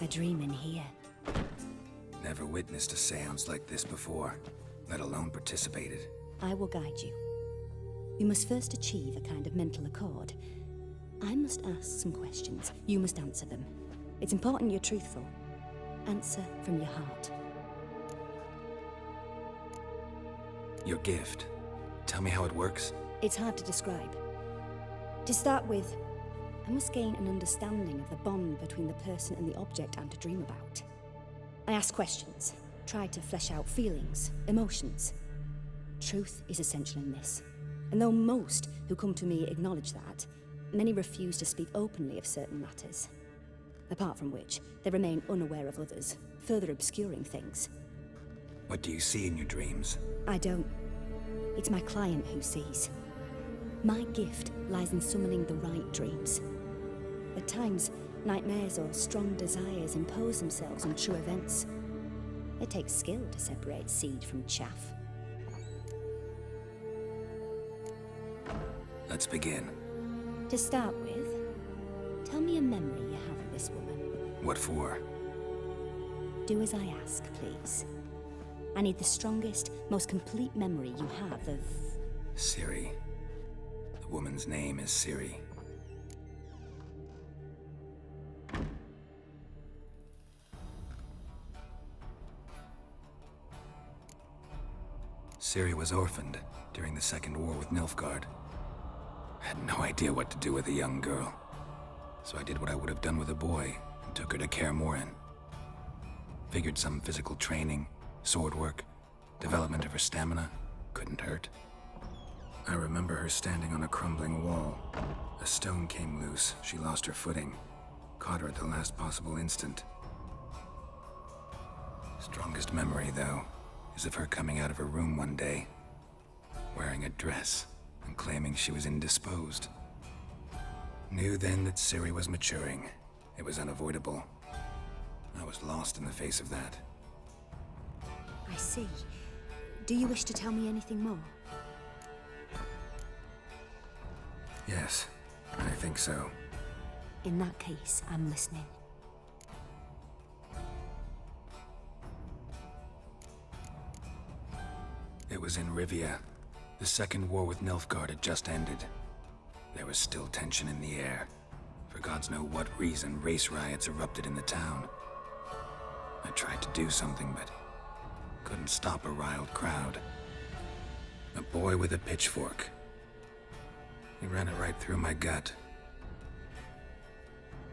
a dream in here. Never witnessed a seance like this before, let alone participated. I will guide you. We must first achieve a kind of mental accord. I must ask some questions. You must answer them. It's important you're truthful. Answer from your heart. Your gift. Tell me how it works. It's hard to describe. To start with, I must gain an understanding of the bond between the person and the object I'm to dream about. I ask questions, try to flesh out feelings, emotions. Truth is essential in this. And though most who come to me acknowledge that, many refuse to speak openly of certain matters. Apart from which, they remain unaware of others, further obscuring things. What do you see in your dreams? I don't. It's my client who sees. My gift lies in summoning the right dreams. At times, nightmares or strong desires impose themselves on true events. It takes skill to separate seed from chaff. Let's begin. To start with, tell me a memory you have of this woman. What for? Do as I ask, please. I need the strongest, most complete memory you have of... Ciri. The woman's name is Ciri. Ciri was orphaned during the Second War with Nilfgaard. I had no idea what to do with a young girl, so I did what I would have done with a boy and took her to Kaer Morhen. Figured some physical training, sword work, development of her stamina couldn't hurt. I remember her standing on a crumbling wall. A stone came loose, she lost her footing, caught her at the last possible instant. Strongest memory, though, is of her coming out of her room one day, wearing a dress and claiming she was indisposed. Knew then that Ciri was maturing. It was unavoidable. I was lost in the face of that. I see. Do you wish to tell me anything more? Yes, I think so. In that case, I'm listening. It was in Rivia. The Second War with Nilfgaard had just ended. There was still tension in the air. For gods know what reason, race riots erupted in the town. I tried to do something, but couldn't stop a riled crowd. A boy with a pitchfork. He ran it right through my gut.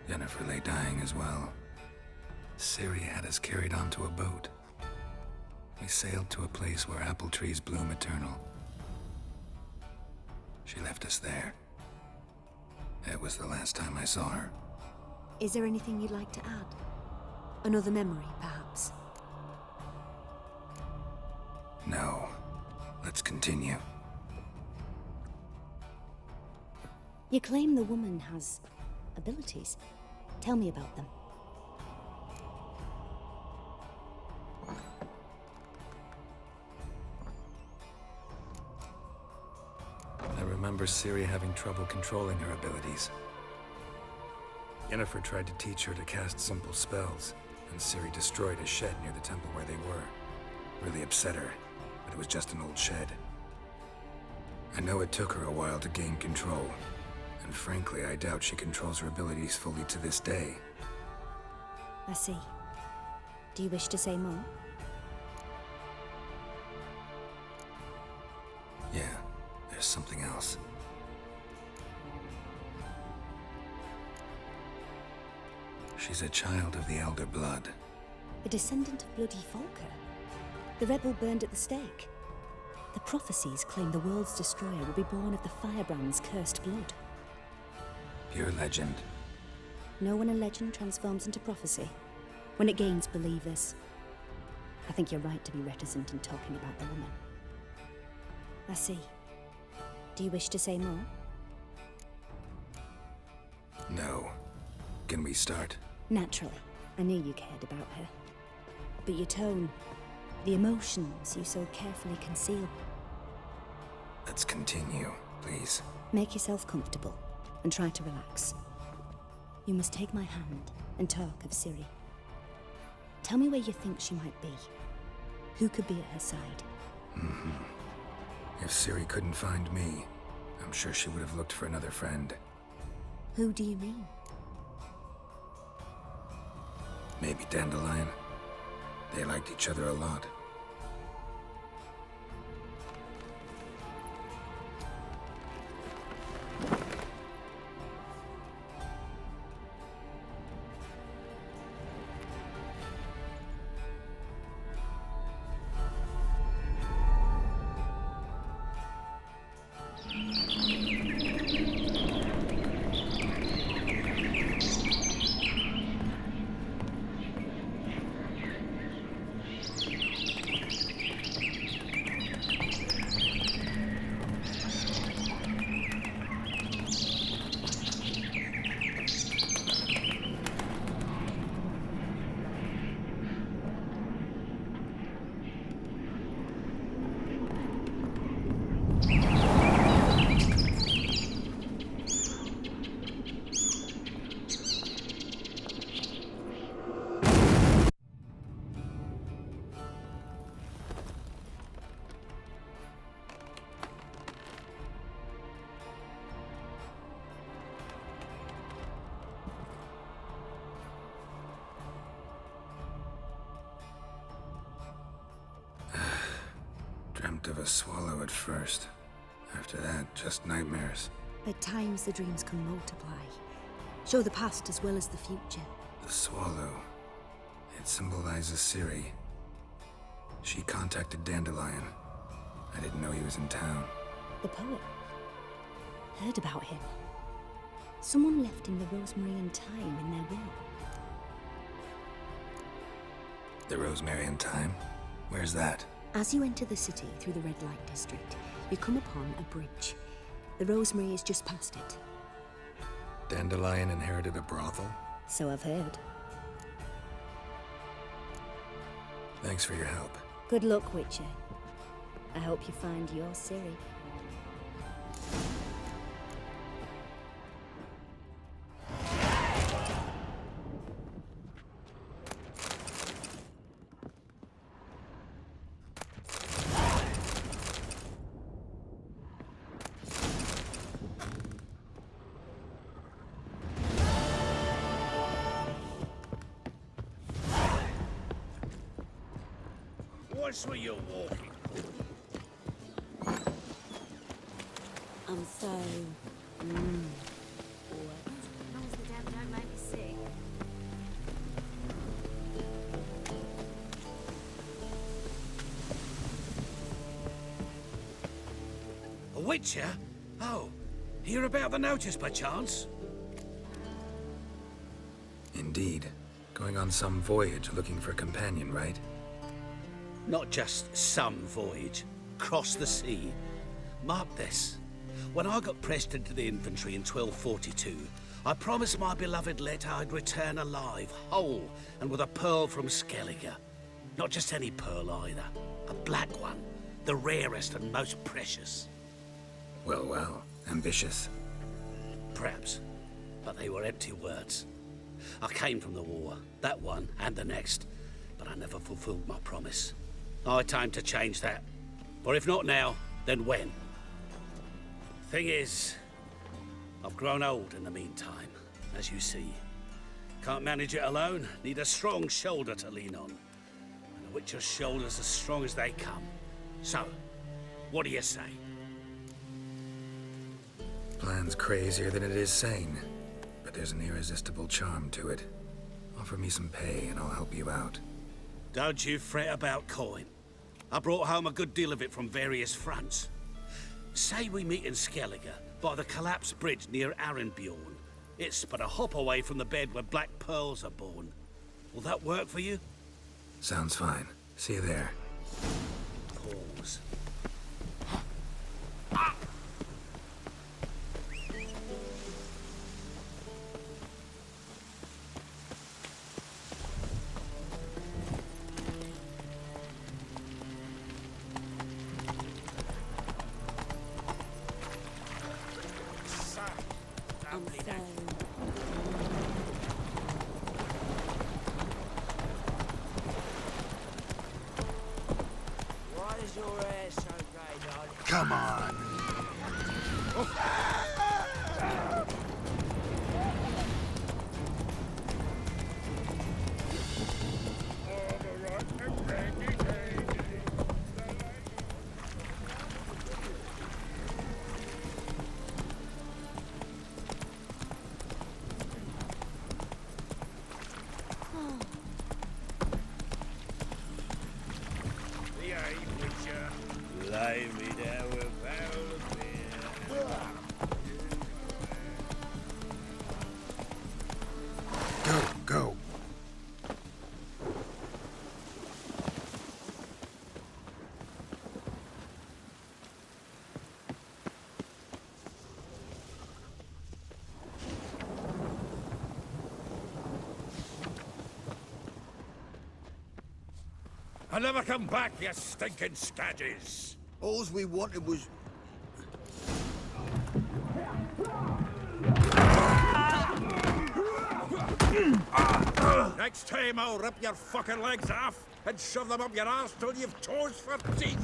Yennefer lay dying as well. Ciri had us carried onto a boat. We sailed to a place where apple trees bloom eternal. She left us there. That was the last time I saw her. Is there anything you'd like to add? Another memory, perhaps? No. Let's continue. You claim the woman has abilities. Tell me about them. I remember Ciri having trouble controlling her abilities. Yennefer tried to teach her to cast simple spells, and Ciri destroyed a shed near the temple where they were. Really upset her, but it was just an old shed. I know it took her a while to gain control, and frankly, I doubt she controls her abilities fully to this day. I see. Do you wish to say more? Yeah, there's something else. She's a child of the Elder Blood. A descendant of bloody Volker. The rebel burned at the stake. The prophecies claim the world's destroyer will be born of the Firebrand's cursed blood. Pure legend. Know when a legend transforms into prophecy? When it gains believers. I think you're right to be reticent in talking about the woman. I see. Do you wish to say more? No. Can we start? Naturally. I knew you cared about her. But your tone, the emotions you so carefully conceal. Let's continue, please. Make yourself comfortable and try to relax. You must take my hand and talk of Ciri. Tell me where you think she might be. Who could be at her side? If Ciri couldn't find me, I'm sure she would have looked for another friend. Who do you mean? Maybe Dandelion. They liked each other a lot. Dreamt of a swallow at first. After that, just nightmares. At times, the dreams can multiply. Show the past as well as the future. The swallow. It symbolizes Ciri. She contacted Dandelion. I didn't know he was in town. The poet. Heard about him. Someone left him the rosemary and thyme in their will. The Rosemary and Thyme? Where's that? As you enter the city through the red light district, you come upon a bridge. The rosemary is just past it. Dandelion inherited a brothel? So I've heard. Thanks for your help. Good luck, Witcher. I hope you find your Ciri. What's where you're walking? I'm so... As long as the devil don't make me sick. A witcher? Oh, hear about the notice by chance? Indeed. Going on some voyage looking for a companion, right? Not just some voyage. Cross the sea. Mark this. When I got pressed into the infantry in 1242, I promised my beloved Letta I'd return alive, whole, and with a pearl from Skellige. Not just any pearl either. A black one. The rarest and most precious. Well, well. Ambitious. Perhaps. But they were empty words. I came from the war, that one and the next, but I never fulfilled my promise. High time to change that. For if not now, then when? Thing is, I've grown old in the meantime, as you see. Can't manage it alone, need a strong shoulder to lean on. And a witcher's shoulder's as strong as they come. So, what do you say? Plan's crazier than it is sane, but there's an irresistible charm to it. Offer me some pay and I'll help you out. Don't you fret about coin. I brought home a good deal of it from various fronts. Say we meet in Skellige, by the collapsed bridge near Arenbjorn. It's but a hop away from the bed where black pearls are born. Will that work for you? Sounds fine. See you there. Pause. I'm so... Is your hair so grey, darling? Come on. Lay me down with barrel of beer. Go. I'll never come back, you stinking scadges! Alls we wanted was... Next time I'll rip your fucking legs off and shove them up your arse till you've toes for teeth!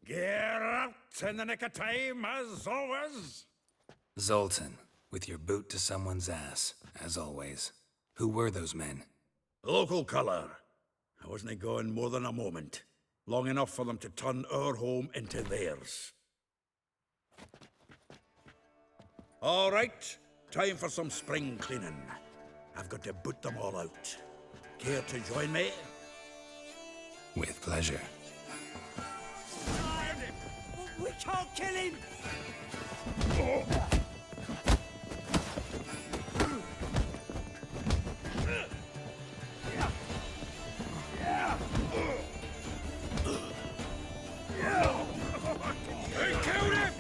Get out in the nick of time, as always! Zoltan, with your boot to someone's ass, as always. Who were those men? Local colour. I wasn't going more than a moment. Long enough for them to turn our home into theirs. All right, time for some spring cleaning. I've got to boot them all out. Care to join me? With pleasure. We can't kill him! They killed him!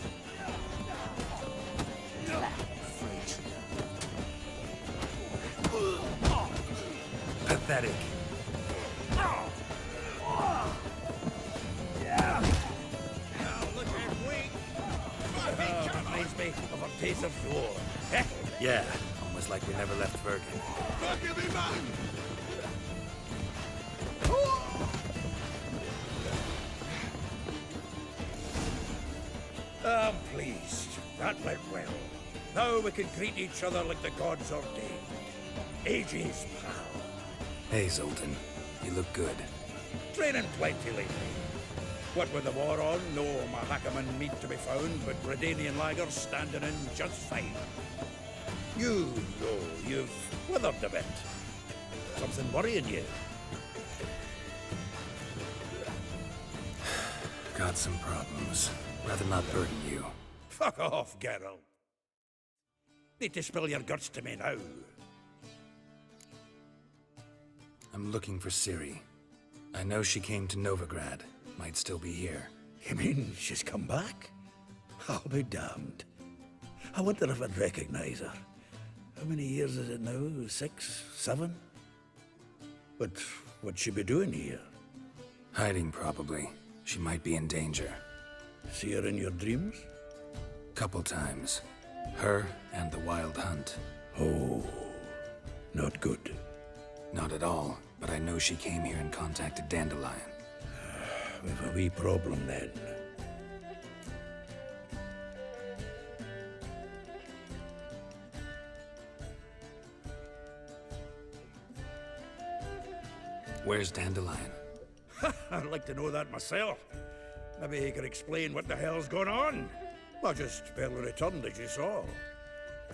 Pathetic. Reminds me of a days of yore. Eh? Yeah, almost like we never left Bergen. Forgive me, man! I'm pleased. That went well. Now we can greet each other like the gods ordained. Ages, pal. Hey, Zoltan. You look good. Training plenty lately. What with the war on, no Mahakaman meat to be found, but Redanian lagers standing in just fine. You, though, you've withered a bit. Something worrying you? Got some problems. Rather not burden you. Fuck off, Geralt. Need to spill your guts to me now. I'm looking for Ciri. I know she came to Novigrad. Might still be here. You mean she's come back? I'll be damned. I wonder if I'd recognize her. How many years is it now? 6, 7? But what'd she be doing here? Hiding, probably. She might be in danger. See her in your dreams? Couple times. Her and the Wild Hunt. Oh, not good. Not at all, but I know she came here and contacted Dandelion. We've a wee problem then. Where's Dandelion? I'd like to know that myself. Maybe he could explain what the hell's going on. I just barely returned, as you saw.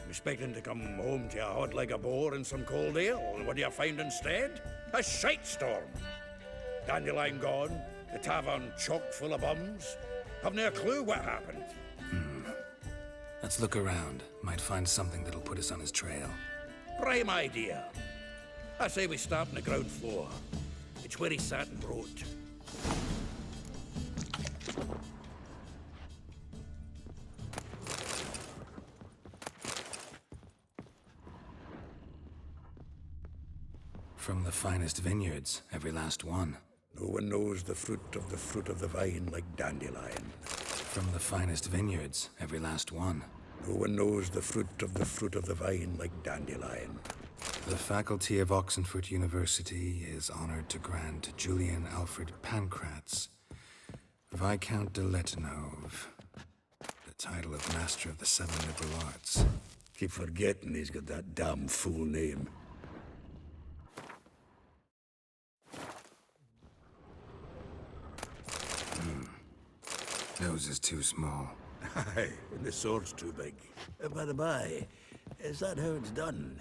Expecting to come home to a hot like a boar and some cold ale. What do you find instead? A shite storm. Dandelion gone, the tavern chock full of bums. Haven't a clue what happened. Let's look around. Might find something that'll put us on his trail. Prime idea. I say we start on the ground floor. It's where he sat and wrote. From the finest vineyards, every last one. No one knows the fruit of the vine like Dandelion. From the finest vineyards, every last one. Who one knows the fruit of the vine like dandelion. The faculty of Oxenford University is honored to grant Julian Alfred Pancratz, Viscount de Letonove, the title of Master of the Seven Liberal Arts. Keep forgetting he's got that damn fool name. Nose is too small. Aye, and the sword's too big. By the by, is that how it's done?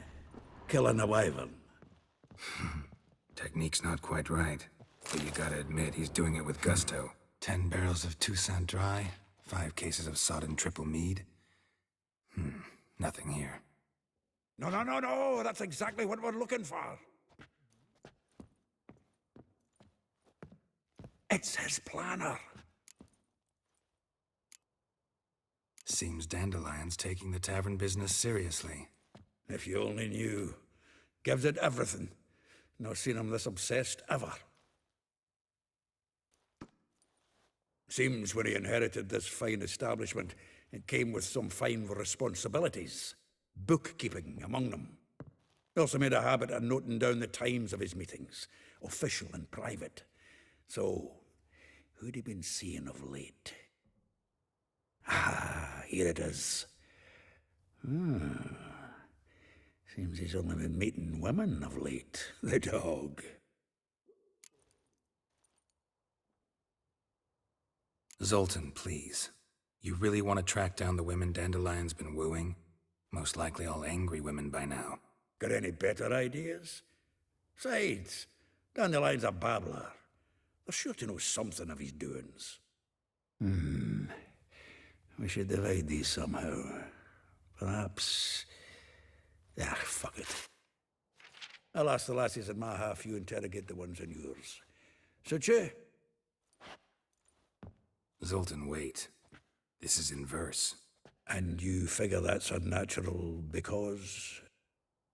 Killing a wyvern? Technique's not quite right, but you gotta admit he's doing it with gusto. 10 barrels of Toussaint Dry, 5 cases of sodden triple mead. Nothing here. No, that's exactly what we're looking for. It's his planner. Seems Dandelion's taking the tavern business seriously. If you only knew. Gives it everything. Not seen him this obsessed ever. Seems when he inherited this fine establishment, it came with some fine responsibilities. Bookkeeping among them. He also made a habit of noting down the times of his meetings, official and private. So, who'd he been seeing of late? Ah, here it is. Seems he's only been meeting women of late. The dog. Zoltan, please. You really want to track down the women Dandelion's been wooing? Most likely all angry women by now. Got any better ideas? Besides, Dandelion's a babbler. They're sure to know something of his doings. We should divide these somehow. Perhaps... fuck it. I'll ask the lassies in my half, you interrogate the ones in yours. Suit you? Zoltan, wait. This is in verse. And you figure that's unnatural because...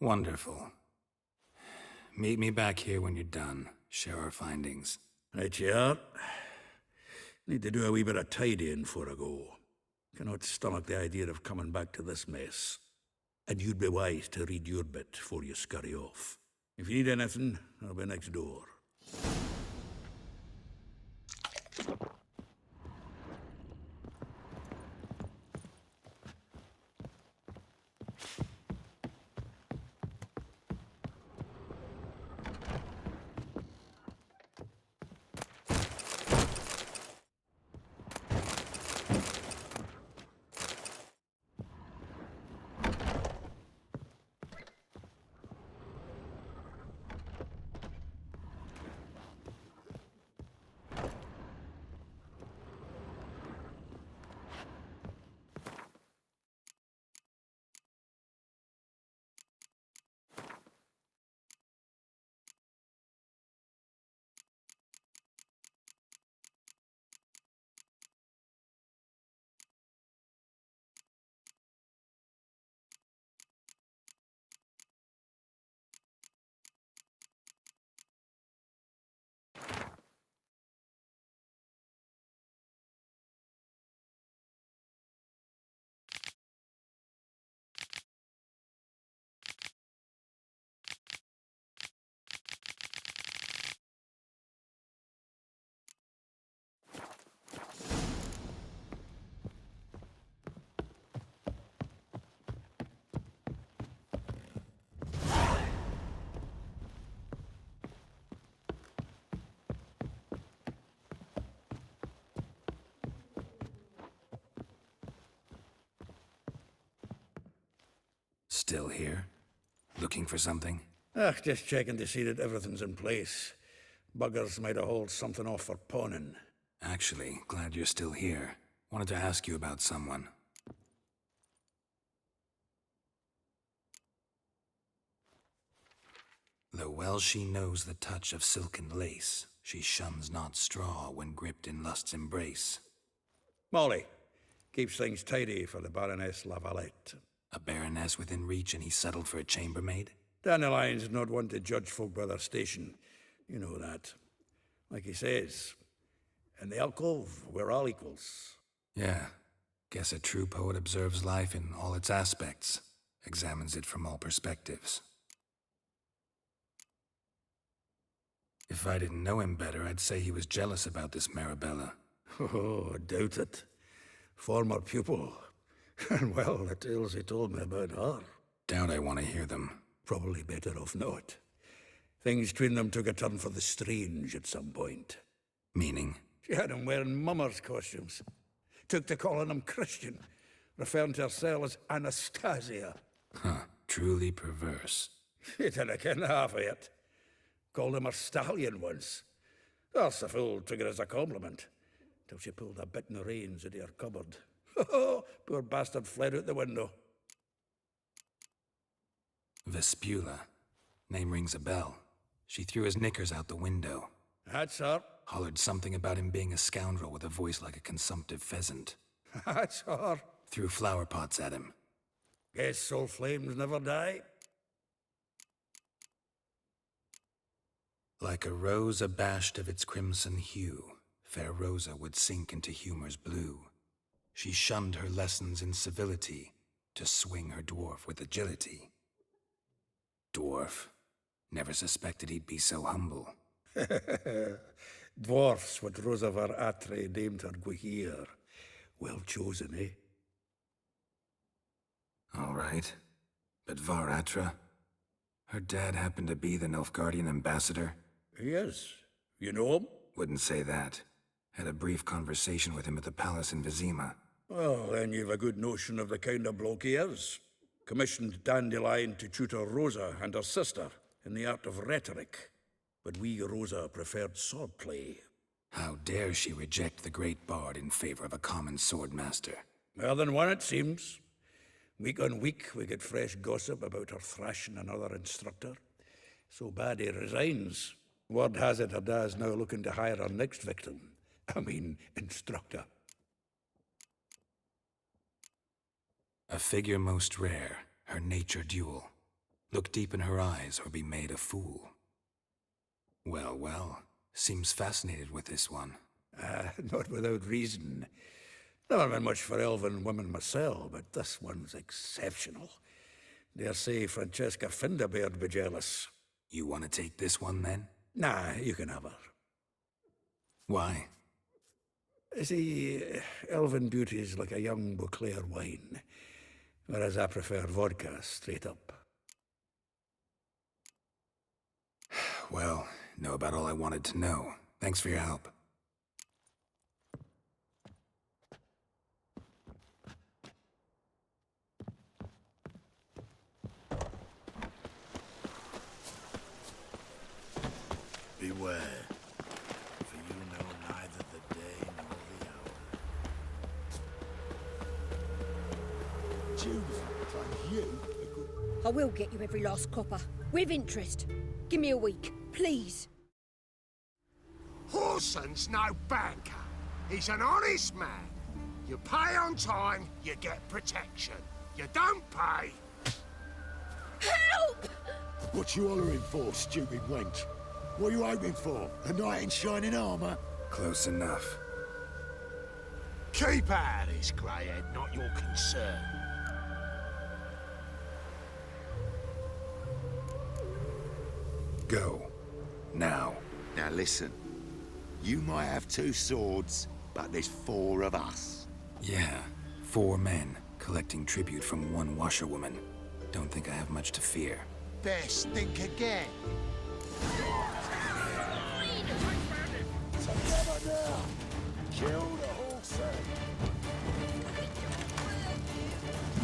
Wonderful. Meet me back here when you're done. Share our findings. Right you are. Need to do a wee bit of tidying before I go. Cannot stomach the idea of coming back to this mess. And you'd be wise to read your bit before you scurry off. If you need anything, I'll be next door. Still here? Looking for something? Just checking to see that everything's in place. Buggers might have hauled something off for pawning. Actually, glad you're still here. Wanted to ask you about someone. Though well she knows the touch of silken lace, she shuns not straw when gripped in lust's embrace. Molly. Keeps things tidy for the Baroness Lavalette. A baroness within reach and he settled for a chambermaid? Dandelion's not one to judge folk by their station. You know that. Like he says, in the alcove, we're all equals. Yeah. Guess a true poet observes life in all its aspects, examines it from all perspectives. If I didn't know him better, I'd say he was jealous about this Marabella. Oh, I doubt it. Former pupil. And well, the tales he told me about her. Doubt I want to hear them. Probably better off not. Things between them took a turn for the strange at some point. Meaning? She had him wearing mummers' costumes. Took to calling him Christian, referring to herself as Anastasia. Huh, truly perverse. He didn't ken half of it. Called him a stallion once. That's the fool took it as a compliment, till she pulled a bit in the reins into her cupboard. Poor bastard fled out the window. Vespula. Name rings a bell. She threw his knickers out the window. That's her. Hollered something about him being a scoundrel with a voice like a consumptive pheasant. That's her. Threw flower pots at him. Guess soul flames never die. Like a rose abashed of its crimson hue, fair Rosa would sink into humor's blue. She shunned her lessons in civility, to swing her dwarf with agility. Dwarf. Never suspected he'd be so humble. Dwarfs what Rosa var Atre named her Guihir. Well chosen, eh? All right. But Var Atra? Her dad happened to be the Nilfgaardian ambassador? Yes. You know him? Wouldn't say that. Had a brief conversation with him at the palace in Vizima. Well, then you've a good notion of the kind of bloke he is. Commissioned Dandelion to tutor Rosa and her sister in the art of rhetoric. But we, Rosa, preferred swordplay. How dare she reject the great bard in favor of a common swordmaster? More than one, it seems. Week on week, we get fresh gossip about her thrashing another instructor. So bad he resigns. Word has it her dad's now looking to hire her next victim. I mean, instructor. A figure most rare, her nature dual. Look deep in her eyes or be made a fool. Well, well, seems fascinated with this one. Not without reason. Never been much for elven women myself, but this one's exceptional. Dare say Francesca Finderbeard be jealous. You want to take this one, then? Nah, you can have her. Why? See, elven beauty is like a young Beauclair wine, whereas I prefer vodka straight up. Well, know about all I wanted to know. Thanks for your help. Beware, for you know neither the day nor the hour. Judith, find you a good... I will get you every last copper. With interest. Give me a week, please. Horson's no banker. He's an honest man. You pay on time, you get protection. You don't pay... Help! What you hollering for, stupid wench? What are you hoping for? A knight in shining armor? Close enough. Keep out of this, greyhead, not your concern. Go. Now. Now listen. You might have 2 swords, but there's 4 of us. Yeah, 4 men, collecting tribute from 1 washerwoman. Don't think I have much to fear. Best think again. Kill the horse.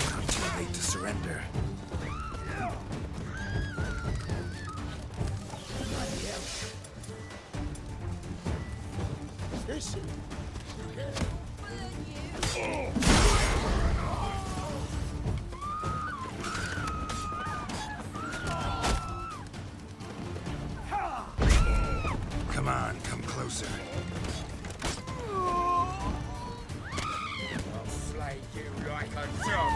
Not too late to surrender. Listen. Come on, come closer. I'll slay you like a dog.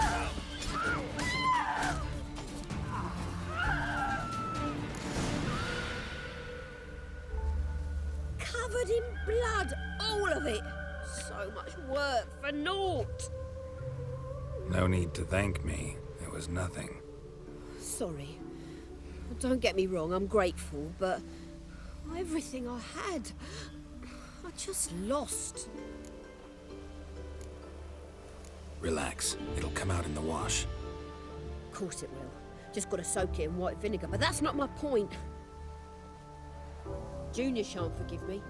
Covered in blood, all of it. So much work for naught. No need to thank me. It was nothing. Sorry. Don't get me wrong, I'm grateful, but everything I had, I just lost. Relax. It'll come out in the wash. Of course it will. Just gotta soak it in white vinegar, but that's not my point. Junior shan't forgive me.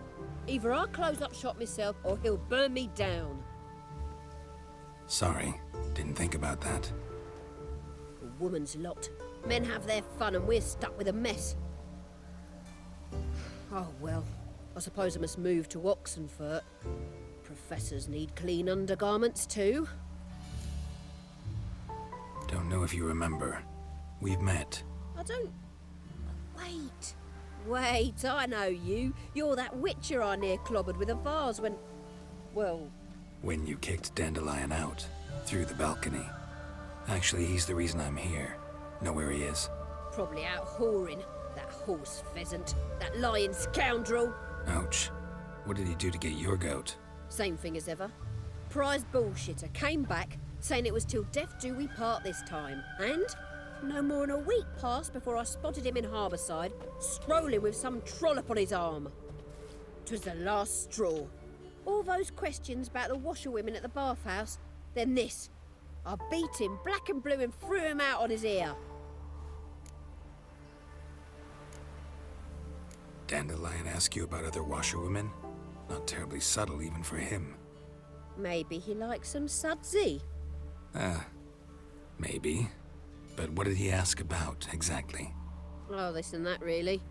Either I'll close up shop myself or he'll burn me down. Sorry. Didn't think about that. A woman's lot. Men have their fun and we're stuck with a mess. Oh well, I suppose I must move to Oxenfurt. Professors need clean undergarments too. Don't know if you remember. We've met. I don't... Wait, I know you. You're that witcher I near clobbered with a vase when... Well... When you kicked Dandelion out. Through the balcony. Actually, he's the reason I'm here. Know where he is? Probably out whoring. That horse pheasant. That lying scoundrel. Ouch. What did he do to get your goat? Same thing as ever. Prize bullshitter came back, saying it was till death do we part this time. And no more than a week passed before I spotted him in Harbourside, strolling with some trollop on his arm. 'Twas the last straw. All those questions about the washerwomen at the bathhouse, then this. I beat him black and blue and threw him out on his ear. Dandelion ask you about other washerwomen? Not terribly subtle even for him. Maybe he likes some sudsy. Maybe. But what did he ask about, exactly? Oh, this and that, really.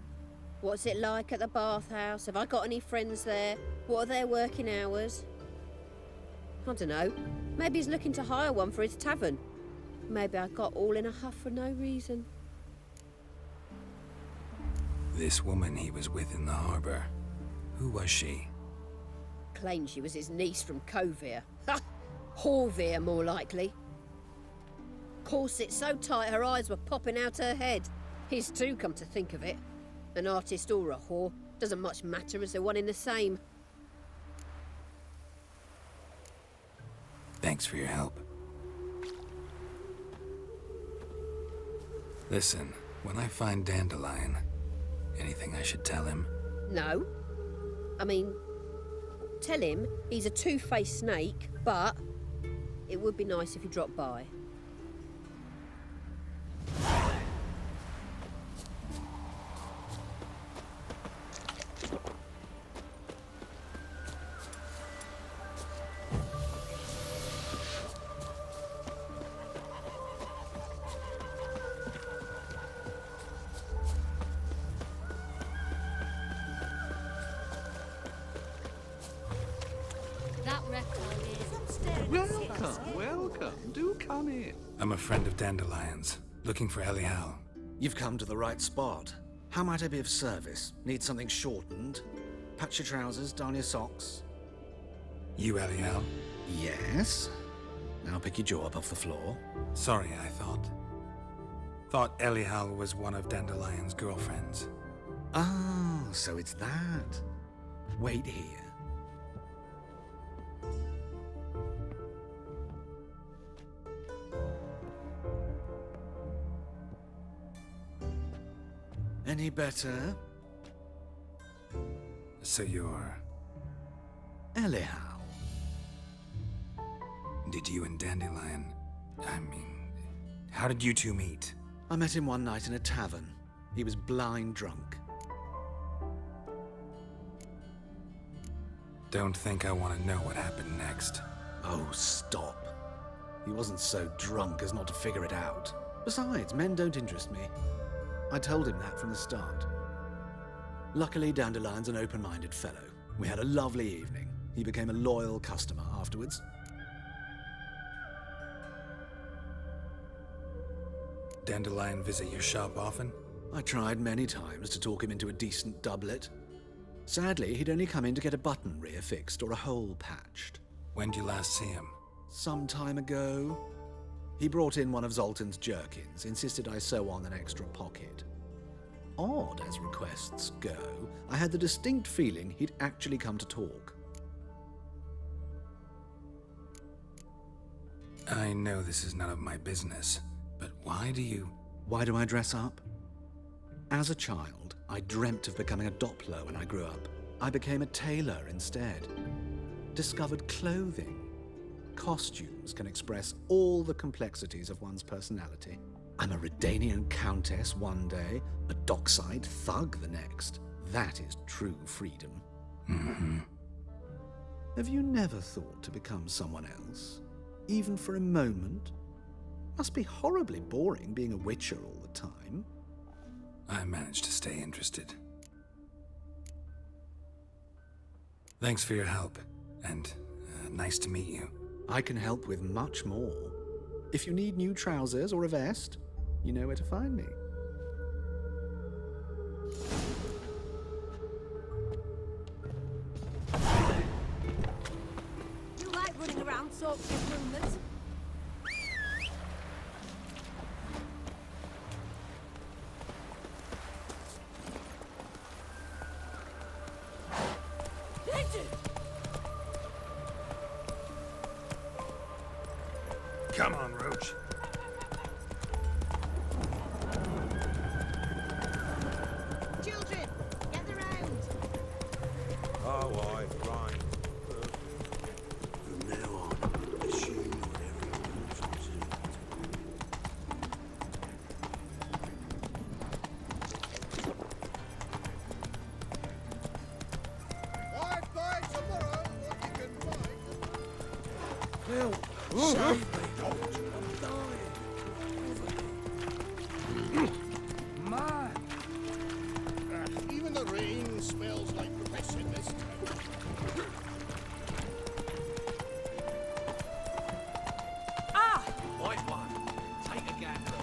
What's it like at the bathhouse? Have I got any friends there? What are their working hours? I don't know. Maybe he's looking to hire one for his tavern. Maybe I got all in a huff for no reason. This woman he was with in the harbor. Who was she? Claimed she was his niece from Kovir. Ha! Horvir, more likely. Corset so tight her eyes were popping out her head. His too, come to think of it. An artist or a whore. Doesn't much matter as they're one in the same. Thanks for your help. Listen, when I find Dandelion, anything I should tell him? No. I mean, tell him he's a two-faced snake, but it would be nice if he dropped by. That record is... Welcome, welcome. Do come in. I'm a friend of Dandelion's, looking for Elial. You've come to the right spot. How might I be of service? Need something shortened? Patch your trousers, darn your socks. You Elial? Yes. Now pick your jaw up off the floor. Sorry, I thought Elial was one of Dandelion's girlfriends. Ah, so it's that. Wait here. Any better? So you're... Elial. Did you and Dandelion... I mean... How did you two meet? I met him one night in a tavern. He was blind drunk. Don't think I want to know what happened next. Oh, stop. He wasn't so drunk as not to figure it out. Besides, men don't interest me. I told him that from the start. Luckily, Dandelion's an open-minded fellow. We had a lovely evening. He became a loyal customer afterwards. Dandelion visit your shop often? I tried many times to talk him into a decent doublet. Sadly, he'd only come in to get a button rear fixed or a hole patched. When did you last see him? Some time ago. He brought in one of Zoltan's jerkins, insisted I sew on an extra pocket. Odd as requests go, I had the distinct feeling he'd actually come to talk. I know this is none of my business, but why do you... Why do I dress up? As a child, I dreamt of becoming a Doppler when I grew up. I became a tailor instead. Discovered clothing. Costumes can express all the complexities of one's personality. I'm a Redanian countess one day, a dockside thug the next. That is true freedom. Mm-hmm. Have you never thought to become someone else? Even for a moment? Must be horribly boring being a witcher all the time. I managed to stay interested. Thanks for your help, and nice to meet you. I can help with much more. If you need new trousers or a vest, you know where to find me. You like running around talking rumours? Come on, Roach. Children, gather round. Oh, aye, right. From now on, assume whatever you want I've died tomorrow, what you can find. Bill, save me. I'm dying. Man! Even the rain smells like piss in this town. White one. Take a gander.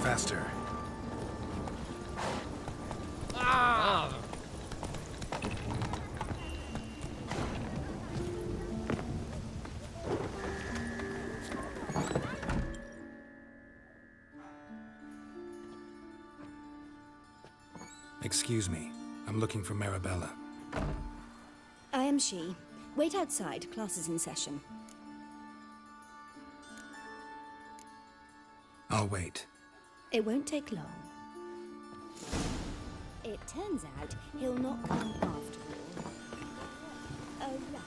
Faster. Excuse me. I'm looking for Marabella. I am she. Wait outside. Class is in session. I'll wait. It won't take long. It turns out he'll not come after all. Oh, right.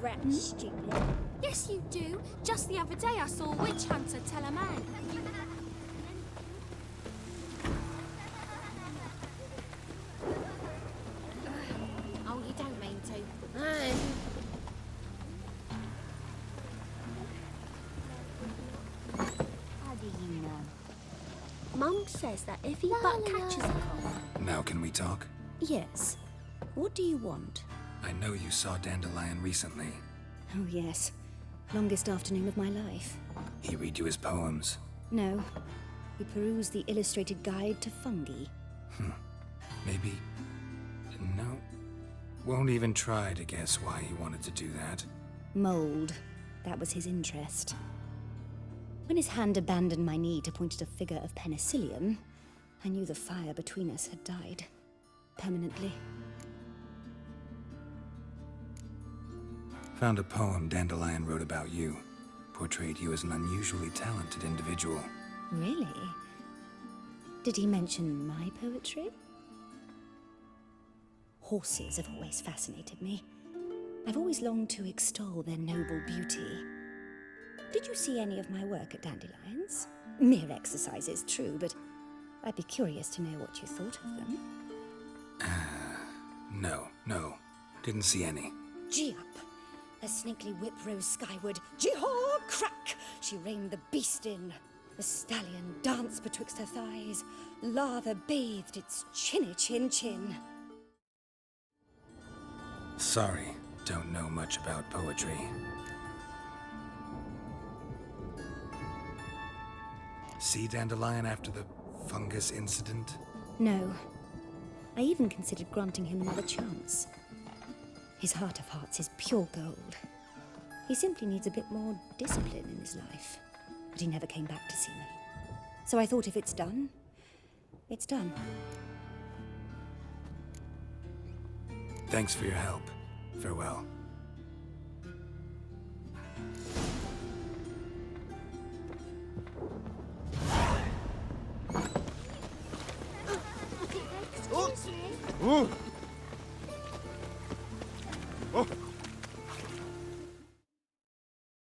Rat, stupid. Yes, you do. Just the other day I saw a witch hunter tell a man. Oh, you don't mean to. How do you know? Mum says that if he but catches a cough. Now can we talk? Yes. What do you want? I know you saw Dandelion recently. Oh, yes. Longest afternoon of my life. He read you his poems. No. We perused the illustrated guide to fungi. Maybe... No. Won't even try to guess why he wanted to do that. Mold. That was his interest. When his hand abandoned my knee to point at a figure of penicillium, I knew the fire between us had died. Permanently. Found a poem Dandelion wrote about you. Portrayed you as an unusually talented individual. Really? Did he mention my poetry? Horses have always fascinated me. I've always longed to extol their noble beauty. Did you see any of my work at Dandelions? Mere exercise is true, but I'd be curious to know what you thought of them. No. Didn't see any. Gee up! A snakely whip rose skyward. Gee-haw! Crack! She reined the beast in. The stallion danced betwixt her thighs. Lava bathed its chinny chin. Sorry, don't know much about poetry. See Dandelion after the fungus incident? No. I even considered granting him another chance. His heart of hearts is pure gold. He simply needs a bit more discipline in his life. But he never came back to see me. So I thought if it's done, it's done. Thanks for your help. Farewell. Excuse me. Oh!